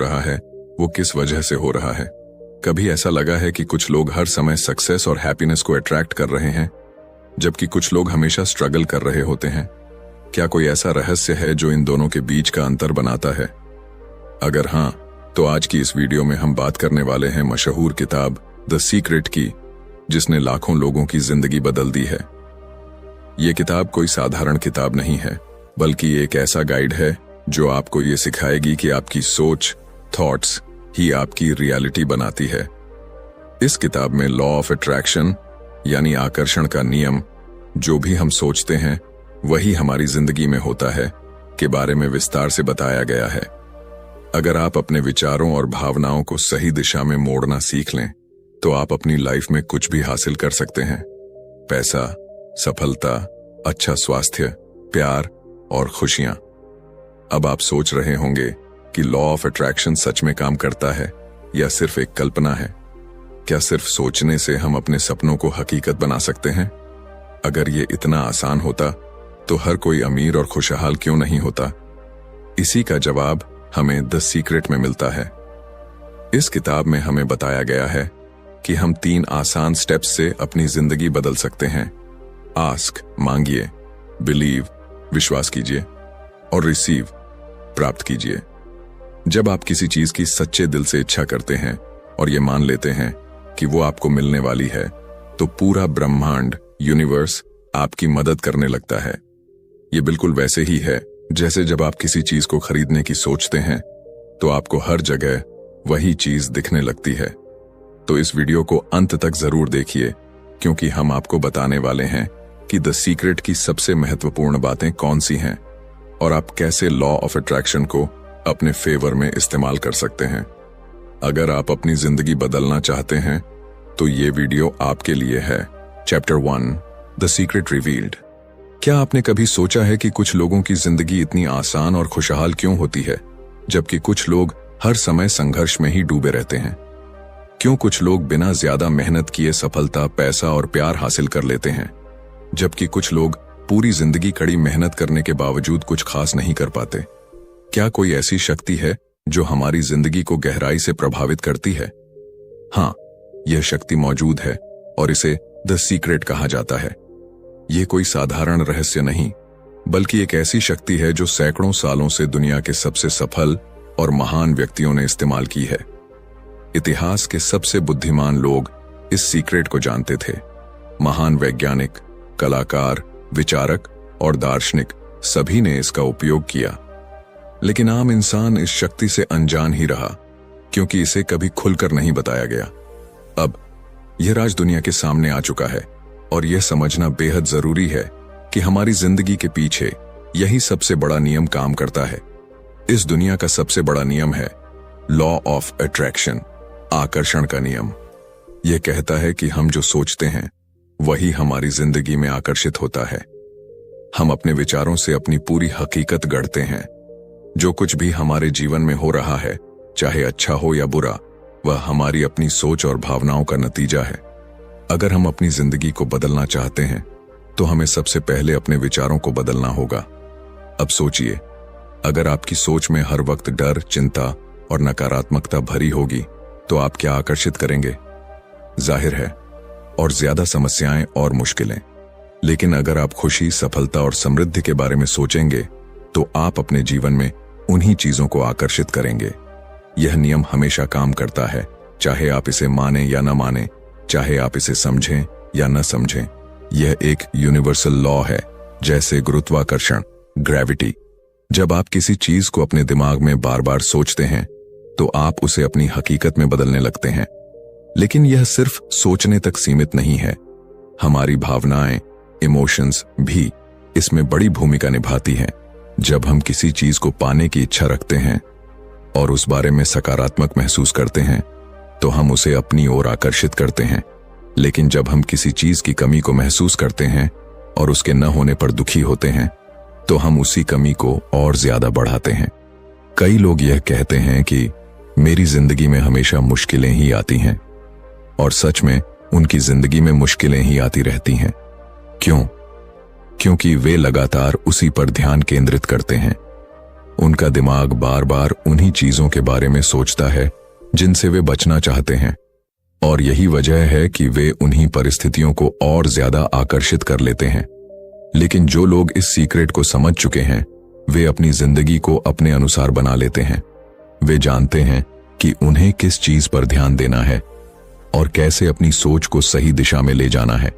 रहा है वो किस वजह से हो रहा है। कभी ऐसा लगा है कि कुछ लोग हर समय सक्सेस और हैप्पीनेस को अट्रैक्ट कर रहे हैं, जबकि कुछ लोग हमेशा स्ट्रगल कर रहे होते हैं। क्या कोई ऐसा रहस्य है जो इन दोनों के बीच का अंतर बनाता है? अगर हाँ, तो आज की इस वीडियो में हम बात करने वाले हैं मशहूर किताब द सीक्रेट की, जिसने लाखों लोगों की जिंदगी बदल दी है। ये किताब कोई साधारण किताब नहीं है, बल्कि एक ऐसा गाइड है जो आपको ये सिखाएगी कि आपकी सोच, थॉट्स ही आपकी रियलिटी बनाती है। इस किताब में लॉ ऑफ अट्रैक्शन यानी आकर्षण का नियम, जो भी हम सोचते हैं वही हमारी जिंदगी में होता है, के बारे में विस्तार से बताया गया है। अगर आप अपने विचारों और भावनाओं को सही दिशा में मोड़ना सीख लें, तो आप अपनी लाइफ में कुछ भी हासिल कर सकते हैं। पैसा, सफलता, अच्छा स्वास्थ्य, प्यार और खुशियां। अब आप सोच रहे होंगे कि लॉ ऑफ अट्रैक्शन सच में काम करता है या सिर्फ एक कल्पना है। क्या सिर्फ सोचने से हम अपने सपनों को हकीकत बना सकते हैं? अगर ये इतना आसान होता तो हर कोई अमीर और खुशहाल क्यों नहीं होता? इसी का जवाब हमें द सीक्रेट में मिलता है। इस किताब में हमें बताया गया है कि हम 3 आसान स्टेप्स से अपनी जिंदगी बदल सकते हैं। आस्क, मांगिए, बिलीव, विश्वास कीजिए, और रिसीव, प्राप्त कीजिए। जब आप किसी चीज की सच्चे दिल से इच्छा करते हैं और ये मान लेते हैं कि वो आपको मिलने वाली है, तो पूरा ब्रह्मांड, यूनिवर्स आपकी मदद करने लगता है। ये बिल्कुल वैसे ही है जैसे जब आप किसी चीज को खरीदने की सोचते हैं तो आपको हर जगह वही चीज दिखने लगती है। तो इस वीडियो को अंत तक जरूर देखिए, क्योंकि हम आपको बताने वाले हैं कि द सीक्रेट की सबसे महत्वपूर्ण बातें कौन सी हैं और आप कैसे लॉ ऑफ अट्रैक्शन को अपने फेवर में इस्तेमाल कर सकते हैं। अगर आप अपनी जिंदगी बदलना चाहते हैं तो ये वीडियो आपके लिए है। Chapter 1, the secret revealed. क्या आपने कभी सोचा है कि कुछ लोगों की जिंदगी इतनी आसान और खुशहाल क्यों होती है, जबकि कुछ लोग हर समय संघर्ष में ही डूबे रहते हैं? क्यों कुछ लोग बिना ज्यादा मेहनत किए सफलता, पैसा और प्यार हासिल कर लेते हैं, जबकि कुछ लोग पूरी जिंदगी कड़ी मेहनत करने के बावजूद कुछ खास नहीं कर पाते? क्या कोई ऐसी शक्ति है जो हमारी जिंदगी को गहराई से प्रभावित करती है? हाँ, यह शक्ति मौजूद है और इसे द सीक्रेट कहा जाता है। यह कोई साधारण रहस्य नहीं, बल्कि एक ऐसी शक्ति है जो सैकड़ों सालों से दुनिया के सबसे सफल और महान व्यक्तियों ने इस्तेमाल की है। इतिहास के सबसे बुद्धिमान लोग इस सीक्रेट को जानते थे। महान वैज्ञानिक, कलाकार, विचारक और दार्शनिक सभी ने इसका उपयोग किया। लेकिन आम इंसान इस शक्ति से अनजान ही रहा, क्योंकि इसे कभी खुलकर नहीं बताया गया। अब यह राज दुनिया के सामने आ चुका है और यह समझना बेहद जरूरी है कि हमारी जिंदगी के पीछे यही सबसे बड़ा नियम काम करता है। इस दुनिया का सबसे बड़ा नियम है लॉ ऑफ अट्रैक्शन, आकर्षण का नियम। यह कहता है कि हम जो सोचते हैं वही हमारी जिंदगी में आकर्षित होता है। हम अपने विचारों से अपनी पूरी हकीकत गढ़ते हैं। जो कुछ भी हमारे जीवन में हो रहा है, चाहे अच्छा हो या बुरा, वह हमारी अपनी सोच और भावनाओं का नतीजा है। अगर हम अपनी जिंदगी को बदलना चाहते हैं तो हमें सबसे पहले अपने विचारों को बदलना होगा। अब सोचिए, अगर आपकी सोच में हर वक्त डर, चिंता और नकारात्मकता भरी होगी तो आप क्या आकर्षित करेंगे? जाहिर है, और ज्यादा समस्याएं और मुश्किलें। लेकिन अगर आप खुशी, सफलता और समृद्धि के बारे में सोचेंगे तो आप अपने जीवन में उन्हीं चीजों को आकर्षित करेंगे। यह नियम हमेशा काम करता है, चाहे आप इसे माने या न माने, चाहे आप इसे समझें या न समझें। यह एक यूनिवर्सल लॉ है, जैसे गुरुत्वाकर्षण, ग्रेविटी। जब आप किसी चीज को अपने दिमाग में बार बार सोचते हैं तो आप उसे अपनी हकीकत में बदलने लगते हैं। लेकिन यह सिर्फ सोचने तक सीमित नहीं है। हमारी भावनाएं, इमोशंस भी इसमें बड़ी भूमिका निभाती हैं। जब हम किसी चीज को पाने की इच्छा रखते हैं और उस बारे में सकारात्मक महसूस करते हैं तो हम उसे अपनी ओर आकर्षित करते हैं। लेकिन जब हम किसी चीज की कमी को महसूस करते हैं और उसके न होने पर दुखी होते हैं तो हम उसी कमी को और ज्यादा बढ़ाते हैं। कई लोग यह कहते हैं कि मेरी जिंदगी में हमेशा मुश्किलें ही आती हैं, और सच में उनकी जिंदगी में मुश्किलें ही आती रहती हैं। क्यों? क्योंकि वे लगातार उसी पर ध्यान केंद्रित करते हैं। उनका दिमाग बार बार उन्हीं चीजों के बारे में सोचता है जिनसे वे बचना चाहते हैं, और यही वजह है कि वे उन्हीं परिस्थितियों को और ज्यादा आकर्षित कर लेते हैं। लेकिन जो लोग इस सीक्रेट को समझ चुके हैं, वे अपनी जिंदगी को अपने अनुसार बना लेते हैं। वे जानते हैं कि उन्हें किस चीज पर ध्यान देना है और कैसे अपनी सोच को सही दिशा में ले जाना है।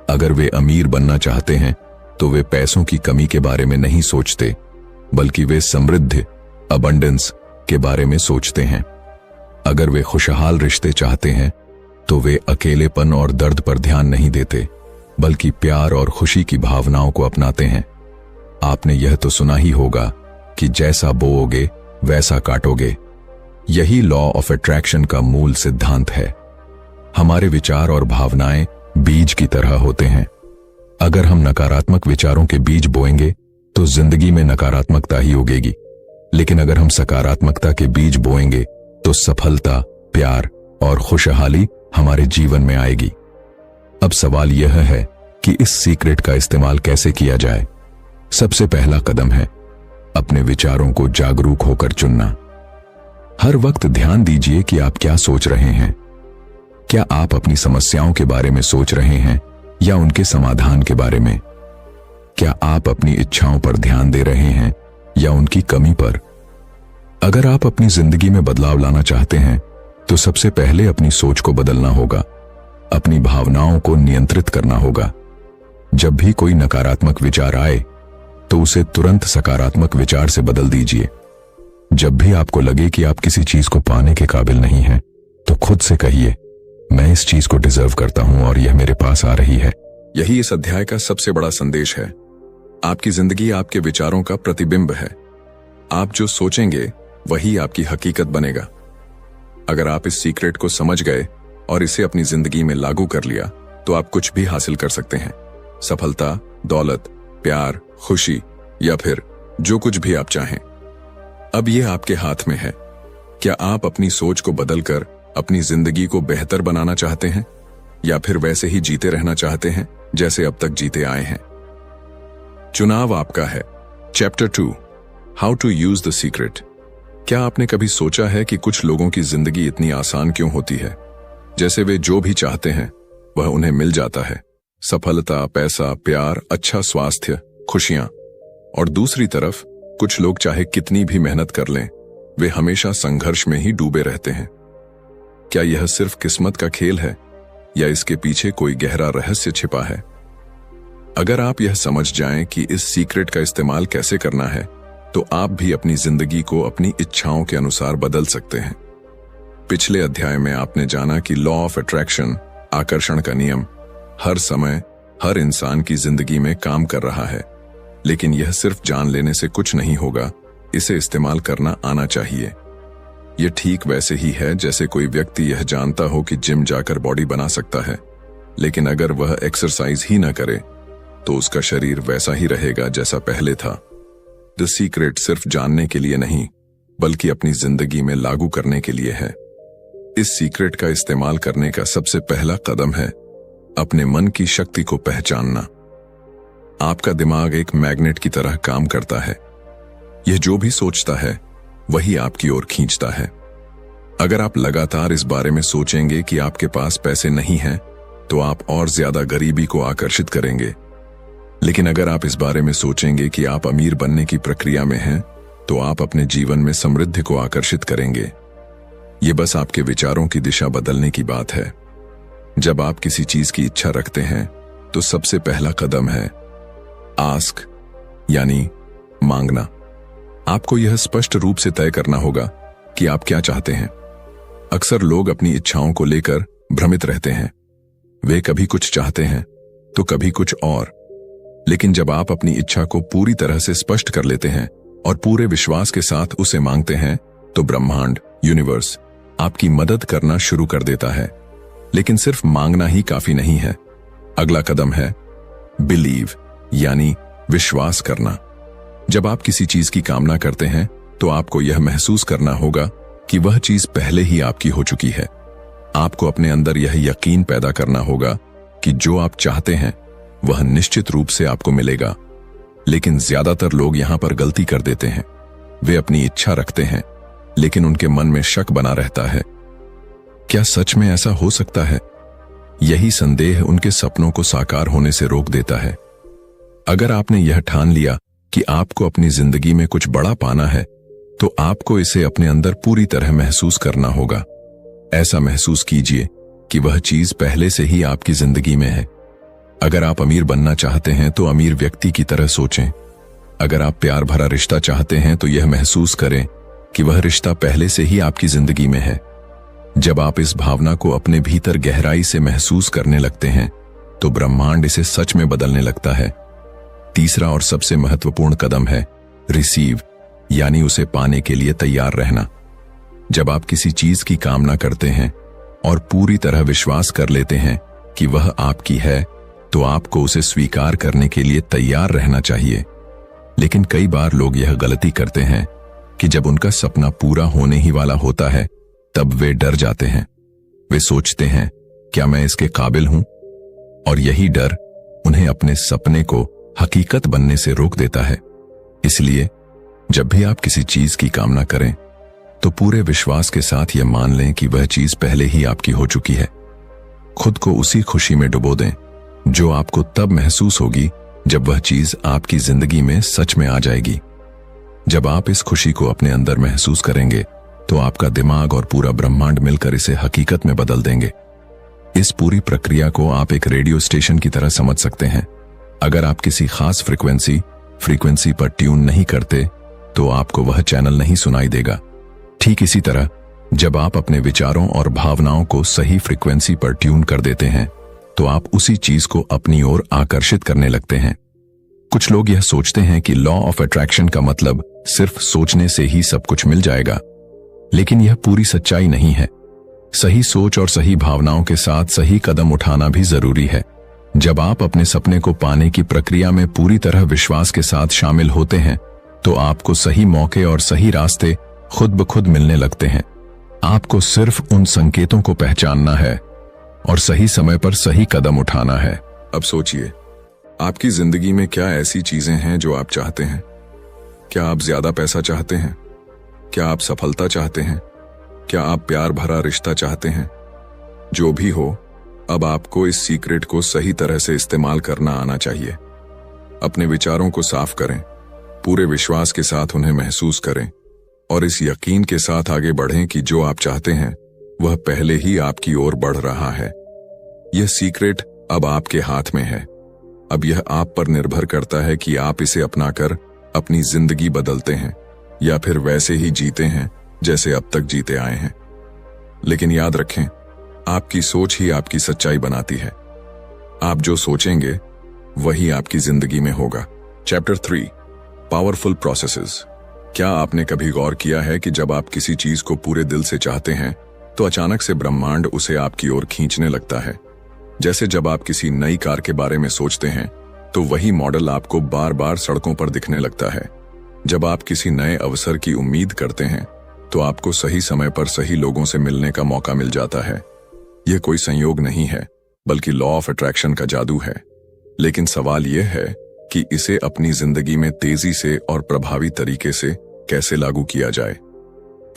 अगर वे अमीर बनना चाहते हैं तो वे पैसों की कमी के बारे में नहीं सोचते, बल्कि वे समृद्धि, अबंडेंस के बारे में सोचते हैं। अगर वे खुशहाल रिश्ते चाहते हैं तो वे अकेलेपन और दर्द पर ध्यान नहीं देते, बल्कि प्यार और खुशी की भावनाओं को अपनाते हैं। आपने यह तो सुना ही होगा कि जैसा बोओगे वैसा काटोगे। यही लॉ ऑफ अट्रैक्शन का मूल सिद्धांत है। हमारे विचार और भावनाएं बीज की तरह होते हैं। अगर हम नकारात्मक विचारों के बीज बोएंगे तो जिंदगी में नकारात्मकता ही उगेगी, लेकिन अगर हम सकारात्मकता के बीज बोएंगे तो सफलता, प्यार और खुशहाली हमारे जीवन में आएगी। अब सवाल यह है कि इस सीक्रेट का इस्तेमाल कैसे किया जाए। सबसे पहला कदम है अपने विचारों को जागरूक होकर चुनना। हर वक्त ध्यान दीजिए कि आप क्या सोच रहे हैं। क्या आप अपनी समस्याओं के बारे में सोच रहे हैं या उनके समाधान के बारे में? क्या आप अपनी इच्छाओं पर ध्यान दे रहे हैं या उनकी कमी पर? अगर आप अपनी जिंदगी में बदलाव लाना चाहते हैं तो सबसे पहले अपनी सोच को बदलना होगा। अपनी भावनाओं को नियंत्रित करना होगा। जब भी कोई नकारात्मक विचार आए तो उसे तुरंत सकारात्मक विचार से बदल दीजिए। जब भी आपको लगे कि आप किसी चीज को पाने के काबिल नहीं हैं, तो खुद से कहिए, मैं इस चीज को डिजर्व करता हूं और यह मेरे पास आ रही है। यही इस अध्याय का सबसे बड़ा संदेश है। आपकी जिंदगी आपके विचारों का प्रतिबिंब है। आप जो सोचेंगे वही आपकी हकीकत बनेगा। अगर आप इस सीक्रेट को समझ गए और इसे अपनी जिंदगी में लागू कर लिया तो आप कुछ भी हासिल कर सकते हैं। सफलता, दौलत, प्यार, खुशी या फिर जो कुछ भी आप चाहें। अब यह आपके हाथ में है। क्या आप अपनी सोच को बदलकर अपनी जिंदगी को बेहतर बनाना चाहते हैं या फिर वैसे ही जीते रहना चाहते हैं जैसे अब तक जीते आए हैं? चुनाव आपका है। Chapter 2, how to use the secret. क्या आपने कभी सोचा है कि कुछ लोगों की जिंदगी इतनी आसान क्यों होती है? जैसे वे जो भी चाहते हैं वह उन्हें मिल जाता है। सफलता, पैसा, प्यार, अच्छा स्वास्थ्य, खुशियां। और दूसरी तरफ कुछ लोग चाहे कितनी भी मेहनत कर लें, वे हमेशा संघर्ष में ही डूबे रहते हैं। क्या यह सिर्फ किस्मत का खेल है या इसके पीछे कोई गहरा रहस्य छिपा है? अगर आप यह समझ जाएं कि इस सीक्रेट का इस्तेमाल कैसे करना है, तो आप भी अपनी जिंदगी को अपनी इच्छाओं के अनुसार बदल सकते हैं। पिछले अध्याय में आपने जाना कि लॉ ऑफ अट्रैक्शन, आकर्षण का नियम, हर समय हर इंसान की जिंदगी में काम कर रहा है। लेकिन यह सिर्फ जान लेने से कुछ नहीं होगा, इसे इस्तेमाल करना आना चाहिए। यह ठीक वैसे ही है जैसे कोई व्यक्ति यह जानता हो कि जिम जाकर बॉडी बना सकता है, लेकिन अगर वह एक्सरसाइज ही न करे तो उसका शरीर वैसा ही रहेगा जैसा पहले था। द सीक्रेट सिर्फ जानने के लिए नहीं, बल्कि अपनी जिंदगी में लागू करने के लिए है। इस सीक्रेट का इस्तेमाल करने का सबसे पहला कदम है अपने मन की शक्ति को पहचानना। आपका दिमाग एक मैग्नेट की तरह काम करता है। यह जो भी सोचता है वही आपकी ओर खींचता है। अगर आप लगातार इस बारे में सोचेंगे कि आपके पास पैसे नहीं हैं, तो आप और ज्यादा गरीबी को आकर्षित करेंगे। लेकिन अगर आप इस बारे में सोचेंगे कि आप अमीर बनने की प्रक्रिया में हैं, तो आप अपने जीवन में समृद्धि को आकर्षित करेंगे। ये बस आपके विचारों की दिशा बदलने की बात है। जब आप किसी चीज की इच्छा रखते हैं तो सबसे पहला कदम है आस्क, यानी मांगना। आपको यह स्पष्ट रूप से तय करना होगा कि आप क्या चाहते हैं। अक्सर लोग अपनी इच्छाओं को लेकर भ्रमित रहते हैं। वे कभी कुछ चाहते हैं तो कभी कुछ और। लेकिन जब आप अपनी इच्छा को पूरी तरह से स्पष्ट कर लेते हैं और पूरे विश्वास के साथ उसे मांगते हैं, तो ब्रह्मांड, यूनिवर्स आपकी मदद करना शुरू कर देता है। लेकिन सिर्फ मांगना ही काफी नहीं है। अगला कदम है बिलीव, यानी विश्वास करना। जब आप किसी चीज की कामना करते हैं तो आपको यह महसूस करना होगा कि वह चीज पहले ही आपकी हो चुकी है। आपको अपने अंदर यह यकीन पैदा करना होगा कि जो आप चाहते हैं वह निश्चित रूप से आपको मिलेगा। लेकिन ज्यादातर लोग यहां पर गलती कर देते हैं। वे अपनी इच्छा रखते हैं, लेकिन उनके मन में शक बना रहता है। क्या सच में ऐसा हो सकता है? यही संदेह उनके सपनों को साकार होने से रोक देता है। अगर आपने यह ठान लिया कि आपको अपनी जिंदगी में कुछ बड़ा पाना है, तो आपको इसे अपने अंदर पूरी तरह महसूस करना होगा। ऐसा महसूस कीजिए कि वह चीज पहले से ही आपकी जिंदगी में है। अगर आप अमीर बनना चाहते हैं तो अमीर व्यक्ति की तरह सोचें। अगर आप प्यार भरा रिश्ता चाहते हैं तो यह महसूस करें कि वह रिश्ता पहले से ही आपकी जिंदगी में है। जब आप इस भावना को अपने भीतर गहराई से महसूस करने लगते हैं, तो ब्रह्मांड इसे सच में बदलने लगता है। तीसरा और सबसे महत्वपूर्ण कदम है रिसीव, यानी उसे पाने के लिए तैयार रहना। जब आप किसी चीज की कामना करते हैं और पूरी तरह विश्वास कर लेते हैं कि वह आपकी है, तो आपको उसे स्वीकार करने के लिए तैयार रहना चाहिए। लेकिन कई बार लोग यह गलती करते हैं कि जब उनका सपना पूरा होने ही वाला होता है, तब वे डर जाते हैं। वे सोचते हैं, क्या मैं इसके काबिल हूं? और यही डर उन्हें अपने सपने को हकीकत बनने से रोक देता है। इसलिए जब भी आप किसी चीज की कामना करें, तो पूरे विश्वास के साथ यह मान लें कि वह चीज पहले ही आपकी हो चुकी है। खुद को उसी खुशी में डुबो दें जो आपको तब महसूस होगी जब वह चीज आपकी जिंदगी में सच में आ जाएगी। जब आप इस खुशी को अपने अंदर महसूस करेंगे, तो आपका दिमाग और पूरा ब्रह्मांड मिलकर इसे हकीकत में बदल देंगे। इस पूरी प्रक्रिया को आप एक रेडियो स्टेशन की तरह समझ सकते हैं। अगर आप किसी खास फ्रीक्वेंसी पर ट्यून नहीं करते, तो आपको वह चैनल नहीं सुनाई देगा। ठीक इसी तरह जब आप अपने विचारों और भावनाओं को सही फ्रीक्वेंसी पर ट्यून कर देते हैं, तो आप उसी चीज को अपनी ओर आकर्षित करने लगते हैं। कुछ लोग यह सोचते हैं कि लॉ ऑफ अट्रैक्शन का मतलब सिर्फ सोचने से ही सब कुछ मिल जाएगा, लेकिन यह पूरी सच्चाई नहीं है। सही सोच और सही भावनाओं के साथ सही कदम उठाना भी जरूरी है। जब आप अपने सपने को पाने की प्रक्रिया में पूरी तरह विश्वास के साथ शामिल होते हैं, तो आपको सही मौके और सही रास्ते खुद ब खुद मिलने लगते हैं। आपको सिर्फ उन संकेतों को पहचानना है और सही समय पर सही कदम उठाना है। अब सोचिए, आपकी जिंदगी में क्या ऐसी चीजें हैं जो आप चाहते हैं? क्या आप ज्यादा पैसा चाहते हैं? क्या आप सफलता चाहते हैं? क्या आप प्यार भरा रिश्ता चाहते हैं? जो भी हो, अब आपको इस सीक्रेट को सही तरह से इस्तेमाल करना आना चाहिए। अपने विचारों को साफ करें, पूरे विश्वास के साथ उन्हें महसूस करें और इस यकीन के साथ आगे बढ़ें कि जो आप चाहते हैं वह पहले ही आपकी ओर बढ़ रहा है। यह सीक्रेट अब आपके हाथ में है। अब यह आप पर निर्भर करता है कि आप इसे अपनाकर अपनी जिंदगी बदलते हैं या फिर वैसे ही जीते हैं जैसे अब तक जीते आए हैं। लेकिन याद रखें, आपकी सोच ही आपकी सच्चाई बनाती है। आप जो सोचेंगे वही आपकी जिंदगी में होगा। Chapter 3, powerful processes. क्या आपने कभी गौर किया है कि जब आप किसी चीज को पूरे दिल से चाहते हैं, तो अचानक से ब्रह्मांड उसे आपकी ओर खींचने लगता है? जैसे जब आप किसी नई कार के बारे में सोचते हैं, तो वही मॉडल आपको बार बार सड़कों पर दिखने लगता है। जब आप किसी नए अवसर की उम्मीद करते हैं, तो आपको सही समय पर सही लोगों से मिलने का मौका मिल जाता है। यह कोई संयोग नहीं है, बल्कि लॉ ऑफ अट्रैक्शन का जादू है। लेकिन सवाल यह है कि इसे अपनी जिंदगी में तेजी से और प्रभावी तरीके से कैसे लागू किया जाए।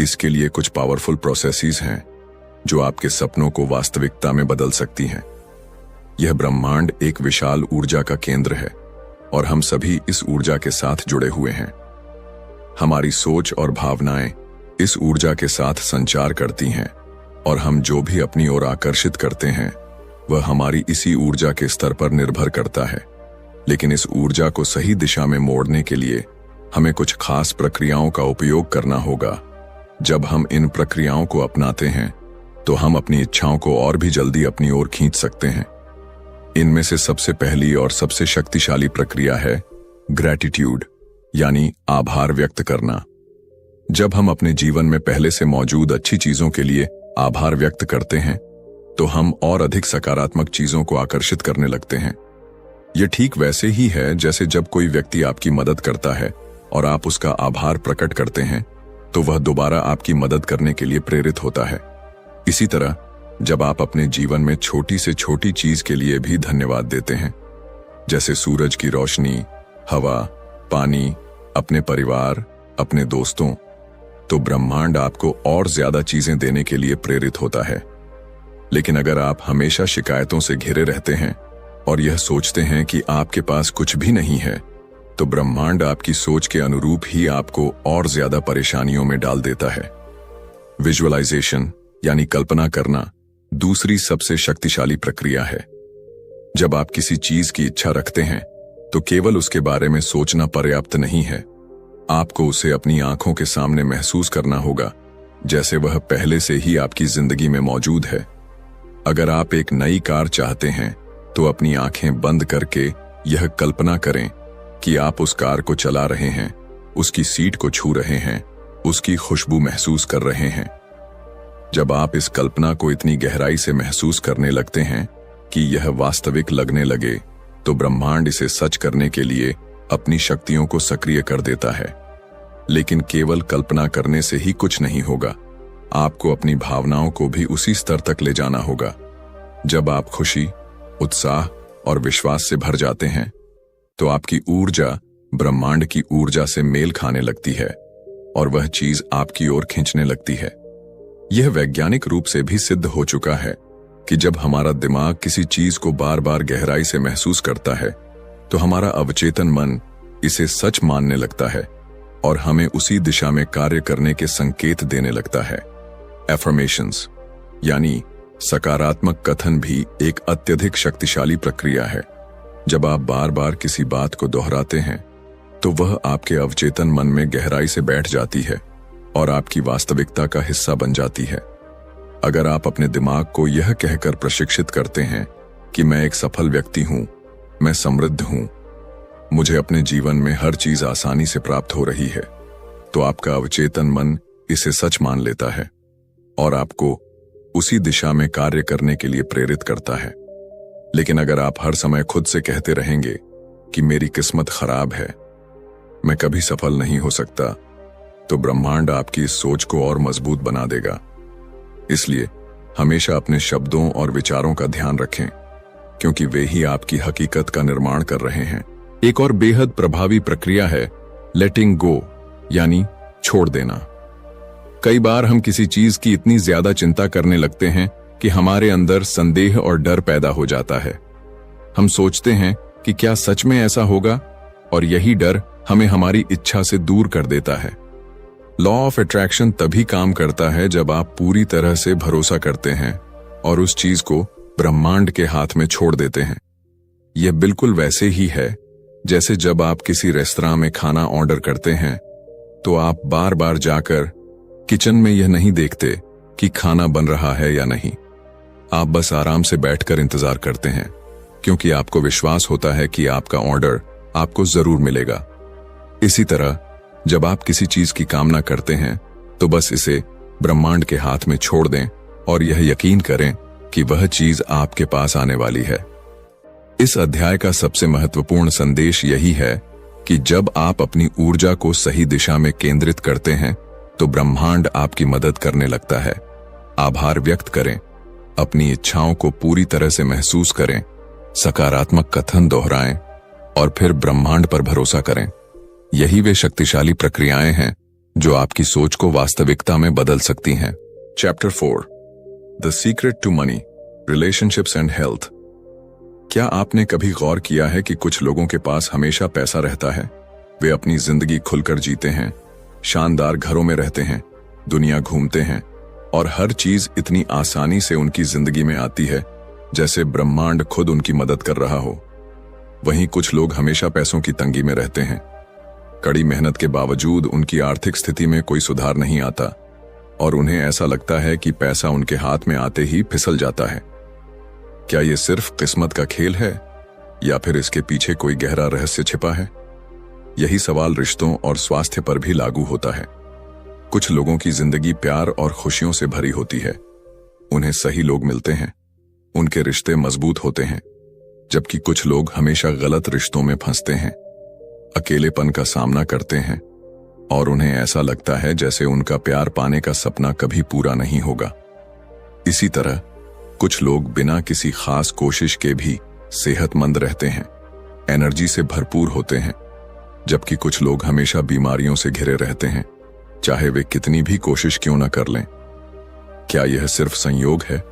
इसके लिए कुछ पावरफुल प्रोसेसेस हैं जो आपके सपनों को वास्तविकता में बदल सकती हैं। यह ब्रह्मांड एक विशाल ऊर्जा का केंद्र है और हम सभी इस ऊर्जा के साथ जुड़े हुए हैं। हमारी सोच और भावनाएं इस ऊर्जा के साथ संचार करती हैं और हम जो भी अपनी ओर आकर्षित करते हैं वह हमारी इसी ऊर्जा के स्तर पर निर्भर करता है। लेकिन इस ऊर्जा को सही दिशा में मोड़ने के लिए हमें कुछ खास प्रक्रियाओं का उपयोग करना होगा। जब हम इन प्रक्रियाओं को अपनाते हैं, तो हम अपनी इच्छाओं को और भी जल्दी अपनी ओर खींच सकते हैं। इनमें से सबसे पहली और सबसे शक्तिशाली प्रक्रिया है ग्रैटिट्यूड, यानी आभार व्यक्त करना। जब हम अपने जीवन में पहले से मौजूद अच्छी चीजों के लिए आभार व्यक्त करते हैं, तो हम और अधिक सकारात्मक चीजों को आकर्षित करने लगते हैं। यह ठीक वैसे ही है जैसे जब कोई व्यक्ति आपकी मदद करता है और आप उसका आभार प्रकट करते हैं, तो वह दोबारा आपकी मदद करने के लिए प्रेरित होता है। इसी तरह जब आप अपने जीवन में छोटी से छोटी चीज के लिए भी धन्यवाद देते हैं, जैसे सूरज की रोशनी, हवा, पानी, अपने परिवार, अपने दोस्तों, तो ब्रह्मांड आपको और ज्यादा चीजें देने के लिए प्रेरित होता है। लेकिन अगर आप हमेशा शिकायतों से घिरे रहते हैं और यह सोचते हैं कि आपके पास कुछ भी नहीं है, तो ब्रह्मांड आपकी सोच के अनुरूप ही आपको और ज्यादा परेशानियों में डाल देता है। विजुअलाइजेशन यानी कल्पना करना दूसरी सबसे शक्तिशाली प्रक्रिया है। जब आप किसी चीज की इच्छा रखते हैं तो केवल उसके बारे में सोचना पर्याप्त नहीं है, आपको उसे अपनी आंखों के सामने महसूस करना होगा जैसे वह पहले से ही आपकी जिंदगी में मौजूद है। अगर आप एक नई कार चाहते हैं तो अपनी आंखें बंद करके यह कल्पना करें कि आप उस कार को चला रहे हैं, उसकी सीट को छू रहे हैं, उसकी खुशबू महसूस कर रहे हैं। जब आप इस कल्पना को इतनी गहराई से महसूस करने लगते हैं कि यह वास्तविक लगने लगे, तो ब्रह्मांड इसे सच करने के लिए अपनी शक्तियों को सक्रिय कर देता है। लेकिन केवल कल्पना करने से ही कुछ नहीं होगा, आपको अपनी भावनाओं को भी उसी स्तर तक ले जाना होगा। जब आप खुशी, उत्साह और विश्वास से भर जाते हैं तो आपकी ऊर्जा ब्रह्मांड की ऊर्जा से मेल खाने लगती है और वह चीज आपकी ओर खींचने लगती है। यह वैज्ञानिक रूप से भी सिद्ध हो चुका है कि जब हमारा दिमाग किसी चीज को बार बार गहराई से महसूस करता है तो हमारा अवचेतन मन इसे सच मानने लगता है और हमें उसी दिशा में कार्य करने के संकेत देने लगता है। एफर्मेशंस यानी सकारात्मक कथन भी एक अत्यधिक शक्तिशाली प्रक्रिया है। जब आप बार बार किसी बात को दोहराते हैं तो वह आपके अवचेतन मन में गहराई से बैठ जाती है और आपकी वास्तविकता का हिस्सा बन जाती है। अगर आप अपने दिमाग को यह कहकर प्रशिक्षित करते हैं कि मैं एक सफल व्यक्ति हूं, मैं समृद्ध हूं, मुझे अपने जीवन में हर चीज आसानी से प्राप्त हो रही है, तो आपका अवचेतन मन इसे सच मान लेता है और आपको उसी दिशा में कार्य करने के लिए प्रेरित करता है। लेकिन अगर आप हर समय खुद से कहते रहेंगे कि मेरी किस्मत खराब है, मैं कभी सफल नहीं हो सकता, तो ब्रह्मांड आपकी इस सोच को और मजबूत बना देगा। इसलिए हमेशा अपने शब्दों और विचारों का ध्यान रखें, क्योंकि वे ही आपकी हकीकत का निर्माण कर रहे हैं। एक और बेहद प्रभावी प्रक्रिया है लेटिंग गो यानी छोड़ देना। कई बार हम किसी चीज की इतनी ज्यादा चिंता करने लगते हैं कि हमारे अंदर संदेह और डर पैदा हो जाता है। हम सोचते हैं कि क्या सच में ऐसा होगा, और यही डर हमें हमारी इच्छा से दूर कर देता है। लॉ ऑफ अट्रैक्शन तभी काम करता है जब आप पूरी तरह से भरोसा करते हैं और उस चीज को ब्रह्मांड के हाथ में छोड़ देते हैं। यह बिल्कुल वैसे ही है जैसे जब आप किसी रेस्तरां में खाना ऑर्डर करते हैं तो आप बार बार जाकर किचन में यह नहीं देखते कि खाना बन रहा है या नहीं। आप बस आराम से बैठकर इंतजार करते हैं, क्योंकि आपको विश्वास होता है कि आपका ऑर्डर आपको जरूर मिलेगा। इसी तरह जब आप किसी चीज की कामना करते हैं तो बस इसे ब्रह्मांड के हाथ में छोड़ दें और यह यकीन करें कि वह चीज आपके पास आने वाली है। इस अध्याय का सबसे महत्वपूर्ण संदेश यही है कि जब आप अपनी ऊर्जा को सही दिशा में केंद्रित करते हैं तो ब्रह्मांड आपकी मदद करने लगता है। आभार व्यक्त करें, अपनी इच्छाओं को पूरी तरह से महसूस करें, सकारात्मक कथन दोहराएं और फिर ब्रह्मांड पर भरोसा करें। यही वे शक्तिशाली प्रक्रियाएं हैं जो आपकी सोच को वास्तविकता में बदल सकती हैं। Chapter 4 the secret to money, relationships and health. क्या आपने कभी गौर किया है कि कुछ लोगों के पास हमेशा पैसा रहता है? वे अपनी जिंदगी खुलकर जीते हैं, शानदार घरों में रहते हैं, दुनिया घूमते हैं और हर चीज इतनी आसानी से उनकी जिंदगी में आती है जैसे ब्रह्मांड खुद उनकी मदद कर रहा हो। वहीं कुछ लोग हमेशा पैसों की तंगी में रहते हैं। कड़ी मेहनत के बावजूद उनकी आर्थिक स्थिति में कोई सुधार नहीं आता और उन्हें ऐसा लगता है कि पैसा उनके हाथ में आते ही फिसल जाता है। क्या यह सिर्फ किस्मत का खेल है या फिर इसके पीछे कोई गहरा रहस्य छिपा है? यही सवाल रिश्तों और स्वास्थ्य पर भी लागू होता है। कुछ लोगों की जिंदगी प्यार और खुशियों से भरी होती है, उन्हें सही लोग मिलते हैं, उनके रिश्ते मजबूत होते हैं, जबकि कुछ लोग हमेशा गलत रिश्तों में फंसते हैं, अकेलेपन का सामना करते हैं और उन्हें ऐसा लगता है जैसे उनका प्यार पाने का सपना कभी पूरा नहीं होगा। इसी तरह कुछ लोग बिना किसी खास कोशिश के भी सेहतमंद रहते हैं, एनर्जी से भरपूर होते हैं, जबकि कुछ लोग हमेशा बीमारियों से घिरे रहते हैं, चाहे वे कितनी भी कोशिश क्यों न कर लें। क्या यह सिर्फ संयोग है,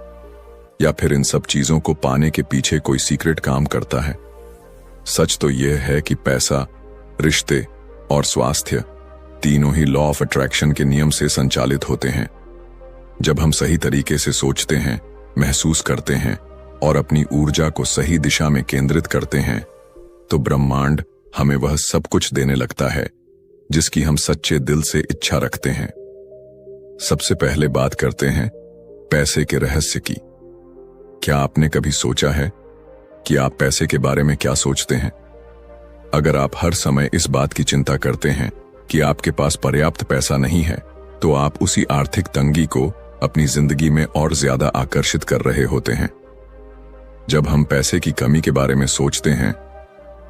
या फिर इन सब चीजों को पाने के पीछे कोई सीक्रेट काम करता है? सच तो यह है कि पैसा, रिश्ते और स्वास्थ्य तीनों ही लॉ ऑफ अट्रैक्शन के नियम से संचालित होते हैं। जब हम सही तरीके से सोचते हैं, महसूस करते हैं और अपनी ऊर्जा को सही दिशा में केंद्रित करते हैं, तो ब्रह्मांड हमें वह सब कुछ देने लगता है जिसकी हम सच्चे दिल से इच्छा रखते हैं। सबसे पहले बात करते हैं पैसे के रहस्य की। क्या आपने कभी सोचा है कि आप पैसे के बारे में क्या सोचते हैं? अगर आप हर समय इस बात की चिंता करते हैं कि आपके पास पर्याप्त पैसा नहीं है, तो आप उसी आर्थिक तंगी को अपनी जिंदगी में और ज्यादा आकर्षित कर रहे होते हैं। जब हम पैसे की कमी के बारे में सोचते हैं,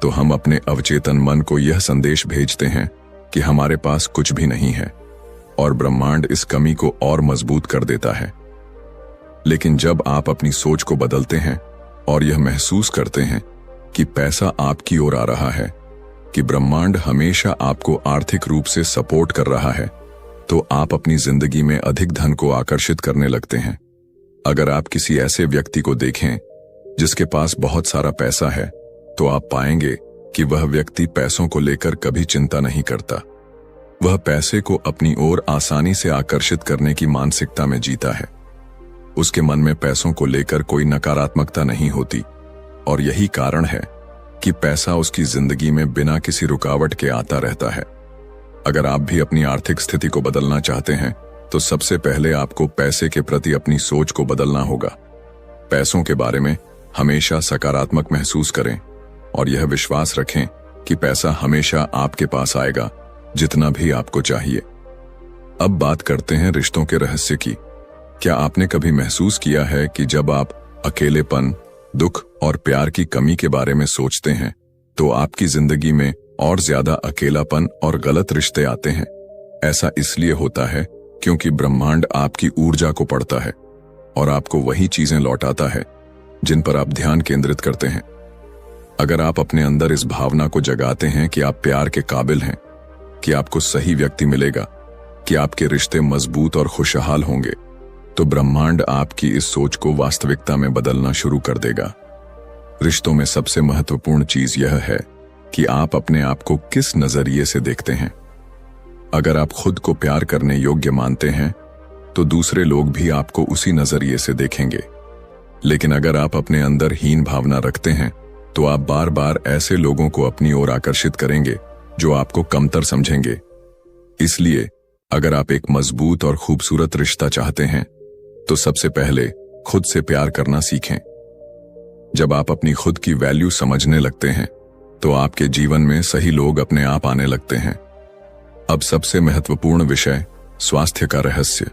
तो हम अपने अवचेतन मन को यह संदेश भेजते हैं कि हमारे पास कुछ भी नहीं है, और ब्रह्मांड इस कमी को और मजबूत कर देता है। लेकिन जब आप अपनी सोच को बदलते हैं और यह महसूस करते हैं कि पैसा आपकी ओर आ रहा है, कि ब्रह्मांड हमेशा आपको आर्थिक रूप से सपोर्ट कर रहा है, तो आप अपनी जिंदगी में अधिक धन को आकर्षित करने लगते हैं। अगर आप किसी ऐसे व्यक्ति को देखें जिसके पास बहुत सारा पैसा है, तो आप पाएंगे कि वह व्यक्ति पैसों को लेकर कभी चिंता नहीं करता। वह पैसे को अपनी ओर आसानी से आकर्षित करने की मानसिकता में जीता है। उसके मन में पैसों को लेकर कोई नकारात्मकता नहीं होती, और यही कारण है कि पैसा उसकी जिंदगी में बिना किसी रुकावट के आता रहता है। अगर आप भी अपनी आर्थिक स्थिति को बदलना चाहते हैं, तो सबसे पहले आपको पैसे के प्रति अपनी सोच को बदलना होगा। पैसों के बारे में हमेशा सकारात्मक महसूस करें और यह विश्वास रखें कि पैसा हमेशा आपके पास आएगा, जितना भी आपको चाहिए। अब बात करते हैं रिश्तों के रहस्य की। क्या आपने कभी महसूस किया है कि जब आप अकेलेपन, दुख और प्यार की कमी के बारे में सोचते हैं, तो आपकी जिंदगी में और ज्यादा अकेलापन और गलत रिश्ते आते हैं? ऐसा इसलिए होता है क्योंकि ब्रह्मांड आपकी ऊर्जा को पढ़ता है और आपको वही चीजें लौटाता है जिन पर आप ध्यान केंद्रित करते हैं। अगर आप अपने अंदर इस भावना को जगाते हैं कि आप प्यार के काबिल हैं, कि आपको सही व्यक्ति मिलेगा, कि आपके रिश्ते मजबूत और खुशहाल होंगे, तो ब्रह्मांड आपकी इस सोच को वास्तविकता में बदलना शुरू कर देगा। रिश्तों में सबसे महत्वपूर्ण चीज यह है कि आप अपने आप को किस नजरिए से देखते हैं। अगर आप खुद को प्यार करने योग्य मानते हैं, तो दूसरे लोग भी आपको उसी नजरिए से देखेंगे। लेकिन अगर आप अपने अंदर हीन भावना रखते हैं, तो आप बार बार ऐसे लोगों को अपनी ओर आकर्षित करेंगे जो आपको कमतर समझेंगे। इसलिए अगर आप एक मजबूत और खूबसूरत रिश्ता चाहते हैं, तो सबसे पहले खुद से प्यार करना सीखें। जब आप अपनी खुद की वैल्यू समझने लगते हैं, तो आपके जीवन में सही लोग अपने आप आने लगते हैं। अब सबसे महत्वपूर्ण विषय, स्वास्थ्य का रहस्य।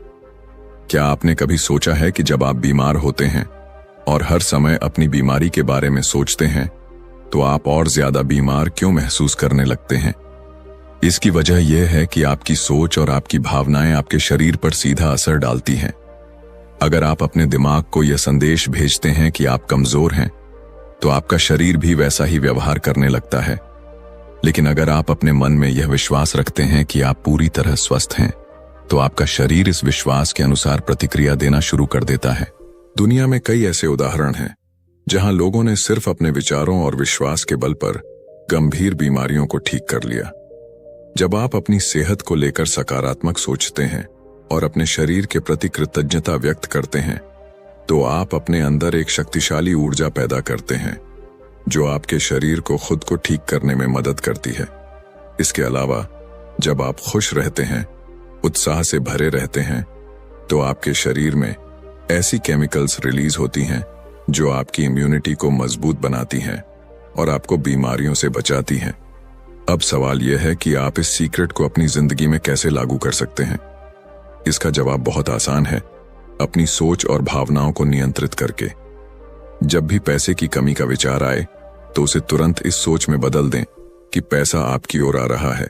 क्या आपने कभी सोचा है कि जब आप बीमार होते हैं और हर समय अपनी बीमारी के बारे में सोचते हैं, तो आप और ज्यादा बीमार क्यों महसूस करने लगते हैं? इसकी वजह यह है कि आपकी सोच और आपकी भावनाएं आपके शरीर पर सीधा असर डालती हैं। अगर आप अपने दिमाग को यह संदेश भेजते हैं कि आप कमजोर हैं, तो आपका शरीर भी वैसा ही व्यवहार करने लगता है। लेकिन अगर आप अपने मन में यह विश्वास रखते हैं कि आप पूरी तरह स्वस्थ हैं, तो आपका शरीर इस विश्वास के अनुसार प्रतिक्रिया देना शुरू कर देता है। दुनिया में कई ऐसे उदाहरण हैं जहां लोगों ने सिर्फ अपने विचारों और विश्वास के बल पर गंभीर बीमारियों को ठीक कर लिया। जब आप अपनी सेहत को लेकर सकारात्मक सोचते हैं और अपने शरीर के प्रति कृतज्ञता व्यक्त करते हैं, तो आप अपने अंदर एक शक्तिशाली ऊर्जा पैदा करते हैं जो आपके शरीर को खुद को ठीक करने में मदद करती है। इसके अलावा जब आप खुश रहते हैं, उत्साह से भरे रहते हैं, तो आपके शरीर में ऐसी केमिकल्स रिलीज होती हैं जो आपकी इम्यूनिटी को मजबूत बनाती हैं और आपको बीमारियों से बचाती हैं। अब सवाल यह है कि आप इस सीक्रेट को अपनी जिंदगी में कैसे लागू कर सकते हैं। इसका जवाब बहुत आसान है, अपनी सोच और भावनाओं को नियंत्रित करके। जब भी पैसे की कमी का विचार आए, तो उसे तुरंत इस सोच में बदल दें कि पैसा आपकी ओर आ रहा है।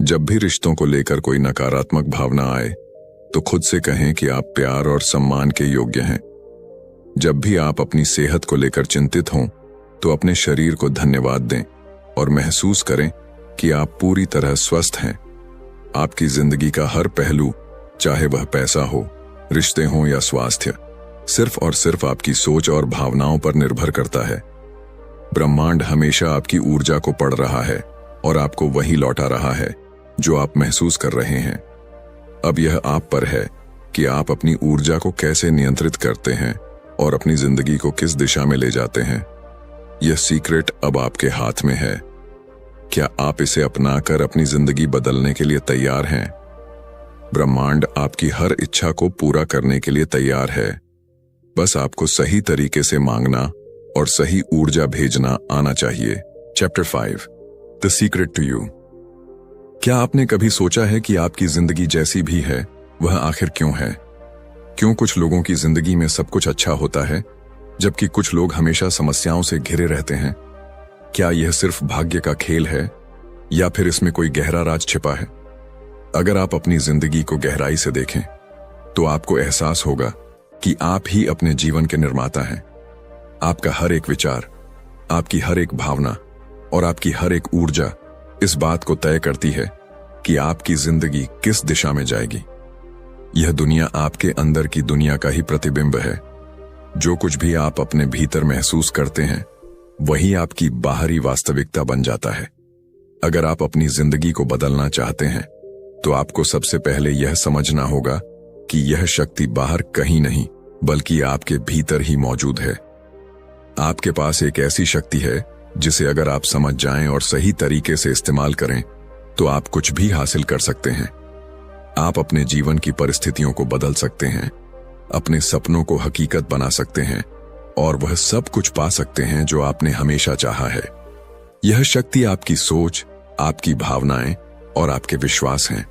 जब भी रिश्तों को लेकर कोई नकारात्मक भावना आए, तो खुद से कहें कि आप प्यार और सम्मान के योग्य हैं। जब भी आप अपनी सेहत को लेकर चिंतित हों, तो अपने शरीर को धन्यवाद दें और महसूस करें कि आप पूरी तरह स्वस्थ हैं। आपकी जिंदगी का हर पहलू, चाहे वह पैसा हो, रिश्ते हों या स्वास्थ्य, सिर्फ और सिर्फ आपकी सोच और भावनाओं पर निर्भर करता है। ब्रह्मांड हमेशा आपकी ऊर्जा को पढ़ रहा है और आपको वही लौटा रहा है जो आप महसूस कर रहे हैं। अब यह आप पर है कि आप अपनी ऊर्जा को कैसे नियंत्रित करते हैं और अपनी जिंदगी को किस दिशा में ले जाते हैं। यह सीक्रेट अब आपके हाथ में है। क्या आप इसे अपनाकर अपनी जिंदगी बदलने के लिए तैयार हैं? ब्रह्मांड आपकी हर इच्छा को पूरा करने के लिए तैयार है। बस आपको सही तरीके से मांगना और सही ऊर्जा भेजना आना चाहिए। Chapter 5, the secret to you. क्या आपने कभी सोचा है कि आपकी जिंदगी जैसी भी है वह आखिर क्यों है? क्यों कुछ लोगों की जिंदगी में सब कुछ अच्छा होता है जबकि कुछ लोग हमेशा समस्याओं से घिरे रहते हैं? क्या यह सिर्फ भाग्य का खेल है या फिर इसमें कोई गहरा राज छिपा है? अगर आप अपनी जिंदगी को गहराई से देखें तो आपको एहसास होगा कि आप ही अपने जीवन के निर्माता हैं। आपका हर एक विचार, आपकी हर एक भावना और आपकी हर एक ऊर्जा इस बात को तय करती है कि आपकी जिंदगी किस दिशा में जाएगी। यह दुनिया आपके अंदर की दुनिया का ही प्रतिबिंब है। जो कुछ भी आप अपने भीतर महसूस करते हैं वही आपकी बाहरी वास्तविकता बन जाता है। अगर आप अपनी जिंदगी को बदलना चाहते हैं तो आपको सबसे पहले यह समझना होगा कि यह शक्ति बाहर कहीं नहीं बल्कि आपके भीतर ही मौजूद है। आपके पास एक ऐसी शक्ति है जिसे अगर आप समझ जाएं और सही तरीके से इस्तेमाल करें तो आप कुछ भी हासिल कर सकते हैं। आप अपने जीवन की परिस्थितियों को बदल सकते हैं, अपने सपनों को हकीकत बना सकते हैं और वह सब कुछ पा सकते हैं जो आपने हमेशा चाहा है। यह शक्ति आपकी सोच, आपकी भावनाएं और आपके विश्वास हैं।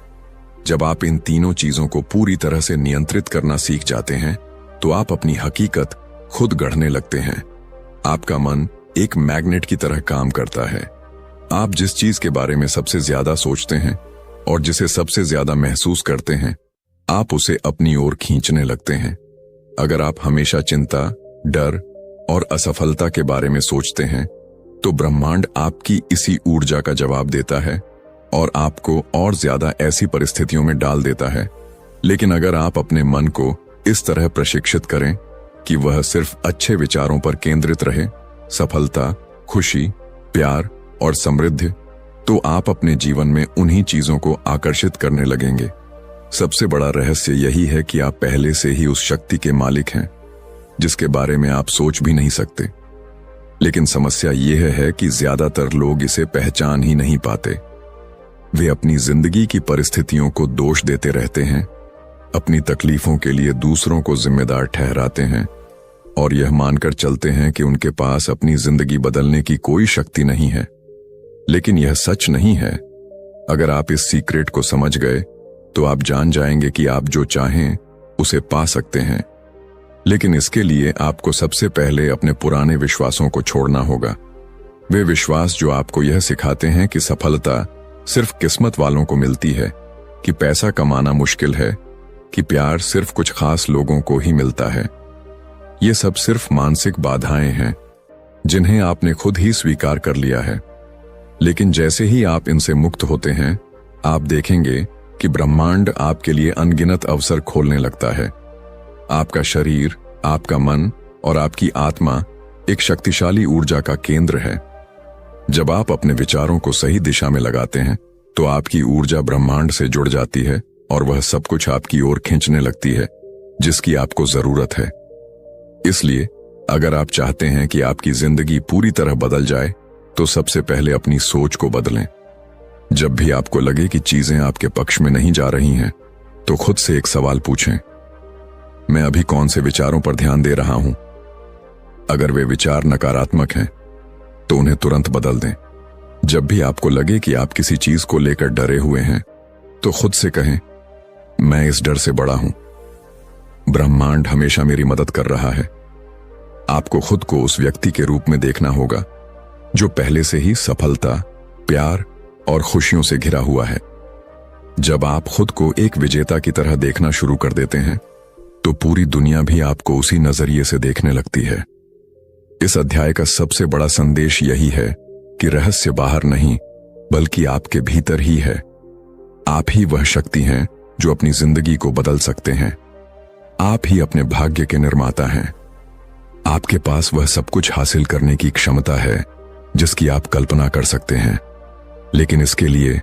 जब आप इन तीनों चीजों को पूरी तरह से नियंत्रित करना सीख जाते हैं तो आप अपनी हकीकत खुद गढ़ने लगते हैं। आपका मन एक मैग्नेट की तरह काम करता है। आप जिस चीज के बारे में सबसे ज्यादा सोचते हैं और जिसे सबसे ज्यादा महसूस करते हैं, आप उसे अपनी ओर खींचने लगते हैं। अगर आप हमेशा चिंता, डर और असफलता के बारे में सोचते हैं तो ब्रह्मांड आपकी इसी ऊर्जा का जवाब देता है और आपको और ज्यादा ऐसी परिस्थितियों में डाल देता है। लेकिन अगर आप अपने मन को इस तरह प्रशिक्षित करें कि वह सिर्फ अच्छे विचारों पर केंद्रित रहे, सफलता, खुशी, प्यार और समृद्धि, तो आप अपने जीवन में उन्हीं चीजों को आकर्षित करने लगेंगे। सबसे बड़ा रहस्य यही है कि आप पहले से ही उस शक्ति के मालिक हैं जिसके बारे में आप सोच भी नहीं सकते। लेकिन समस्या यह है कि ज्यादातर लोग इसे पहचान ही नहीं पाते। वे अपनी जिंदगी की परिस्थितियों को दोष देते रहते हैं, अपनी तकलीफों के लिए दूसरों को जिम्मेदार ठहराते हैं और यह मानकर चलते हैं कि उनके पास अपनी जिंदगी बदलने की कोई शक्ति नहीं है। लेकिन यह सच नहीं है। अगर आप इस सीक्रेट को समझ गए तो आप जान जाएंगे कि आप जो चाहें उसे पा सकते हैं। लेकिन इसके लिए आपको सबसे पहले अपने पुराने विश्वासों को छोड़ना होगा। वे विश्वास जो आपको यह सिखाते हैं कि सफलता सिर्फ किस्मत वालों को मिलती है, कि पैसा कमाना मुश्किल है, कि प्यार सिर्फ कुछ खास लोगों को ही मिलता है। ये सब सिर्फ मानसिक बाधाएं हैं जिन्हें आपने खुद ही स्वीकार कर लिया है। लेकिन जैसे ही आप इनसे मुक्त होते हैं, आप देखेंगे कि ब्रह्मांड आपके लिए अनगिनत अवसर खोलने लगता है। आपका शरीर, आपका मन और आपकी आत्मा एक शक्तिशाली ऊर्जा का केंद्र है। जब आप अपने विचारों को सही दिशा में लगाते हैं तो आपकी ऊर्जा ब्रह्मांड से जुड़ जाती है और वह सब कुछ आपकी ओर खींचने लगती है जिसकी आपको जरूरत है। इसलिए अगर आप चाहते हैं कि आपकी जिंदगी पूरी तरह बदल जाए तो सबसे पहले अपनी सोच को बदलें। जब भी आपको लगे कि चीजें आपके पक्ष में नहीं जा रही हैं तो खुद से एक सवाल पूछें, मैं अभी कौन से विचारों पर ध्यान दे रहा हूं? अगर वे विचार नकारात्मक हैं तो उन्हें तुरंत बदल दें। जब भी आपको लगे कि आप किसी चीज को लेकर डरे हुए हैं तो खुद से कहें, मैं इस डर से बड़ा हूं, ब्रह्मांड हमेशा मेरी मदद कर रहा है। आपको खुद को उस व्यक्ति के रूप में देखना होगा जो पहले से ही सफलता, प्यार और खुशियों से घिरा हुआ है। जब आप खुद को एक विजेता की तरह देखना शुरू कर देते हैं तो पूरी दुनिया भी आपको उसी नजरिए से देखने लगती है। इस अध्याय का सबसे बड़ा संदेश यही है कि रहस्य बाहर नहीं बल्कि आपके भीतर ही है। आप ही वह शक्ति हैं जो अपनी जिंदगी को बदल सकते हैं। आप ही अपने भाग्य के निर्माता हैं। आपके पास वह सब कुछ हासिल करने की क्षमता है जिसकी आप कल्पना कर सकते हैं, लेकिन इसके लिए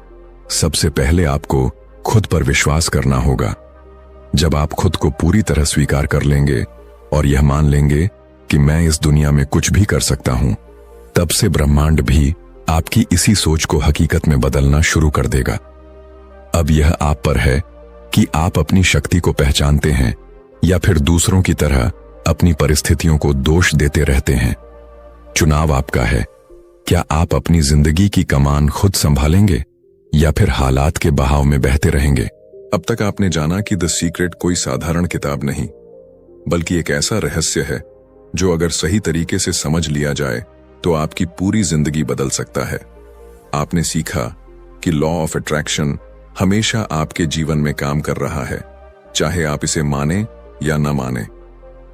सबसे पहले आपको खुद पर विश्वास करना होगा। जब आप खुद को पूरी तरह स्वीकार कर लेंगे और यह मान लेंगे कि मैं इस दुनिया में कुछ भी कर सकता हूं, तब से ब्रह्मांड भी आपकी इसी सोच को हकीकत में बदलना शुरू कर देगा। अब यह आप पर है कि आप अपनी शक्ति को पहचानते हैं या फिर दूसरों की तरह अपनी परिस्थितियों को दोष देते रहते हैं। चुनाव आपका है। क्या आप अपनी जिंदगी की कमान खुद संभालेंगे या फिर हालात के बहाव में बहते रहेंगे? अब तक आपने जाना कि द सीक्रेट कोई साधारण किताब नहीं, बल्कि एक ऐसा रहस्य है जो अगर सही तरीके से समझ लिया जाए तो आपकी पूरी जिंदगी बदल सकता है। आपने सीखा कि लॉ ऑफ अट्रैक्शन हमेशा आपके जीवन में काम कर रहा है, चाहे आप इसे माने या न माने।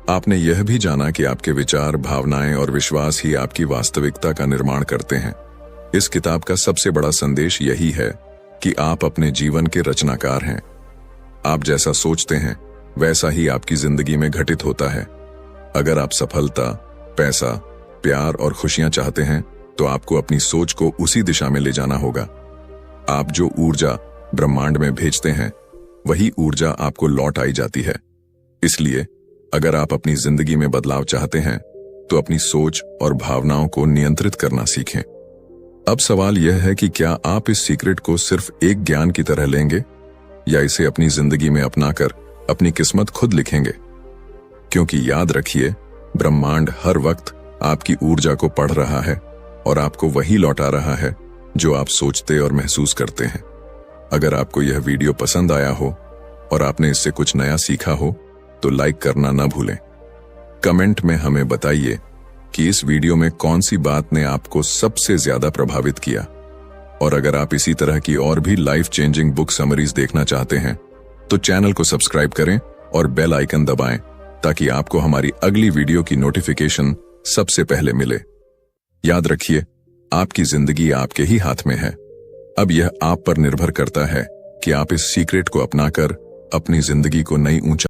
आपने यह भी जाना कि आपके विचार, भावनाएं और विश्वास ही आपकी वास्तविकता का निर्माण करते हैं। इस किताब का सबसे बड़ा संदेश यही है कि आप अपने जीवन के रचनाकार हैं। आप जैसा सोचते हैं वैसा ही आपकी जिंदगी में घटित होता है। अगर आप सफलता, पैसा, प्यार और खुशियां चाहते हैं तो आपको अपनी सोच को उसी दिशा में ले जाना होगा। आप जो ऊर्जा ब्रह्मांड में भेजते हैं वही ऊर्जा आपको लौट आई जाती है। इसलिए अगर आप अपनी जिंदगी में बदलाव चाहते हैं तो अपनी सोच और भावनाओं को नियंत्रित करना सीखें। अब सवाल यह है कि क्या आप इस सीक्रेट को सिर्फ एक ज्ञान की तरह लेंगे या इसे अपनी जिंदगी में अपनाकर अपनी किस्मत खुद लिखेंगे? क्योंकि याद रखिए, ब्रह्मांड हर वक्त आपकी ऊर्जा को पढ़ रहा है और आपको वही लौटा रहा है जो आप सोचते और महसूस करते हैं। अगर आपको यह वीडियो पसंद आया हो और आपने इससे कुछ नया सीखा हो तो लाइक करना न भूलें। कमेंट में हमें बताइए कि इस वीडियो में कौन सी बात ने आपको सबसे ज्यादा प्रभावित किया। और अगर आप इसी तरह की और भी लाइफ चेंजिंग बुक समरीज देखना चाहते हैं तो चैनल को सब्सक्राइब करें और बेल आइकन दबाएं ताकि आपको हमारी अगली वीडियो की नोटिफिकेशन सबसे पहले मिले। याद रखिए, आपकी जिंदगी आपके ही हाथ में है। अब यह आप पर निर्भर करता है कि आप इस सीक्रेट को अपनाकर अपनी जिंदगी को नई ऊंचाई